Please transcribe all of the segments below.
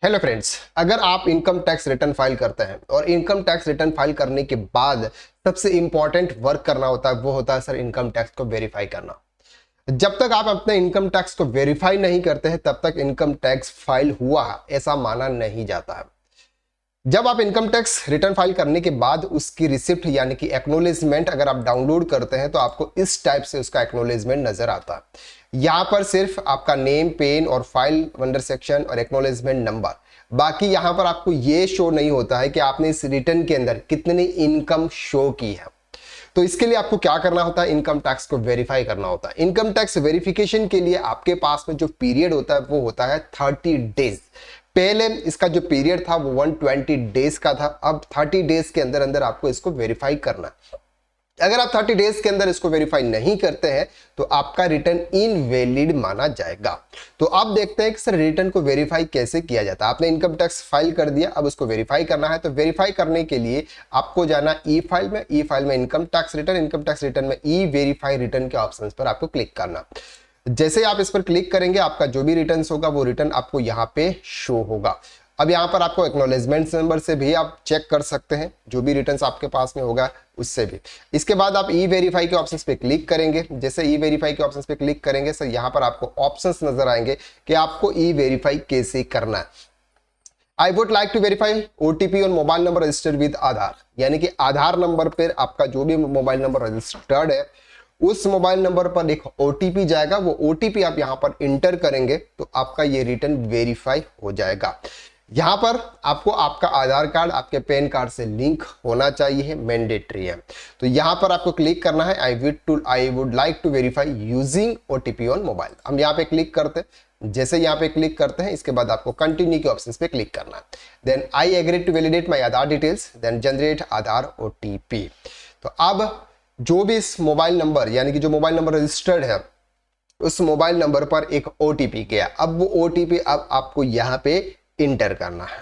Hello friends, अगर आप income tax return file करते हैं और इनकम टैक्स रिटर्न फाइल करने के बाद सबसे इंपॉर्टेंट वर्क करना होता है वो होता है सर इनकम टैक्स को वेरीफाई करना। जब तक आप अपने इनकम टैक्स को वेरीफाई नहीं करते हैं तब तक इनकम टैक्स फाइल हुआ ऐसा माना नहीं जाता है। जब आप इनकम टैक्स रिटर्न फाइल करने के बाद उसकी रिसिप्ट यानी कि एक्नोलेजमेंट अगर आप डाउनलोड करते हैं तो आपको इस टाइप से उसका एक्नोलेजमेंट नजर आता है। यहाँ पर सिर्फ आपका नेम, पेन और फाइल अंडर सेक्शन और एक्नोलेजमेंट नंबर, बाकी यहाँ पर आपको ये शो नहीं होता है कि आपने इस रिटर्न के अंदर कितनी इनकम शो की है। तो इसके लिए आपको क्या करना होता है, इनकम टैक्स को वेरीफाई करना होता है। इनकम टैक्स वेरिफिकेशन के लिए आपके पास में जो पीरियड होता है वो होता है 30 डेज। पहले इसका जो पीरियड था वो 120 डेज का था, अब 30 डेज के अंदर अंदर आपको इसको वेरीफाई करना है। अगर आप 30 डेज के अंदर इसको वेरीफाई नहीं करते हैं तो आपका रिटर्न इनवैलिड माना जाएगा। तो अब देखते हैं कि सर रिटर्न को वेरीफाई कैसे किया जाता है। आपने इनकम टैक्स फाइल कर दिया, अब उसको वेरीफाई करना है। तो वेरीफाई करने के लिए आपको जाना ई फाइल में, ई फाइल में इनकम टैक्स रिटर्न में ई वेरीफाई रिटर्न के ऑप्शन पर आपको क्लिक करना। जैसे आप इस पर क्लिक करेंगे आपका जो भी रिटर्न होगा वो रिटर्न आपको यहाँ पे शो होगा। अब यहाँ पर आपको एक्नॉलेजमेंट नंबर से भी आप चेक कर सकते हैं जो भी रिटर्न्स आपके पास में होगा उससे भी। इसके बाद आप ई वेरीफाई के ऑप्शंस पे क्लिक करेंगे। जैसे ई वेरीफाई के ऑप्शंस पे क्लिक करेंगे सर यहाँ पर आपको ऑप्शंस नजर आएंगे कि आपको ई वेरीफाई कैसे करना है। I would like to verify OTP on mobile number registered with Aadhaar, यानी कि आधार नंबर पर आपका जो भी मोबाइल नंबर रजिस्टर्ड है उस मोबाइल नंबर पर एक ओटीपी जाएगा। वो ओटीपी आप यहाँ पर इंटर करेंगे तो आपका ये रिटर्न वेरीफाई हो जाएगा। यहाँ पर आपको आपका आधार कार्ड आपके पैन कार्ड से लिंक होना चाहिए, मैंडेटरी है। तो यहाँ पर आपको क्लिक करना है I would like to verify using OTP on mobile. हम यहाँ पे क्लिक करते हैं। जैसे यहाँ पे क्लिक करते हैं इसके बाद आपको कंटिन्यू के ऑप्शन पे क्लिक करना है। Then I agree to validate my Aadhaar details, then generate Aadhaar OTP. तो अब जो भी इस मोबाइल नंबर यानी कि जो मोबाइल नंबर रजिस्टर्ड है उस मोबाइल नंबर पर एक ओटीपी गया। अब वो ओटीपी अब आपको यहाँ पे इंटर करना है।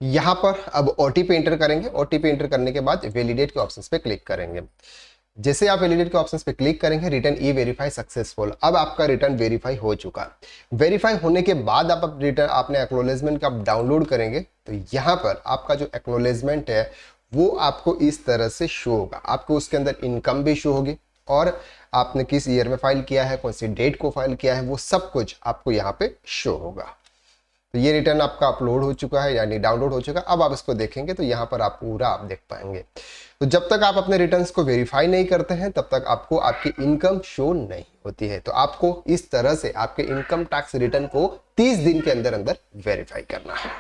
यहां पर अब ओटीपी इंटर करेंगे। ओटीपी इंटर करने के बाद वैलिडेट के ऑप्शंस पे क्लिक करेंगे। जैसे आप वैलिडेट के ऑप्शंस पे क्लिक करेंगे रिटर्न ई वेरीफाई सक्सेसफुल। अब आपका रिटर्न वेरीफाई हो चुका है। वेरीफाई होने के बाद आप रिटर्न आपने एक्नॉलेजमेंट का डाउनलोड करेंगे तो यहाँ पर आपका जो एक्नॉलेजमेंट है वो आपको इस तरह से शो होगा। आपको उसके अंदर इनकम भी शो होगी और आपने किस ईयर में फाइल किया है, कौन सी डेट को फाइल किया है, वो सब कुछ आपको यहाँ पे शो होगा। तो ये रिटर्न आपका अपलोड हो चुका है यानी डाउनलोड हो चुका है। अब आप इसको देखेंगे तो यहाँ पर आप पूरा आप देख पाएंगे। तो जब तक आप अपने रिटर्न्स को वेरीफाई नहीं करते हैं तब तक आपको आपकी इनकम शो नहीं होती है। तो आपको इस तरह से आपके इनकम टैक्स रिटर्न को 30 दिन के अंदर अंदर वेरीफाई करना है।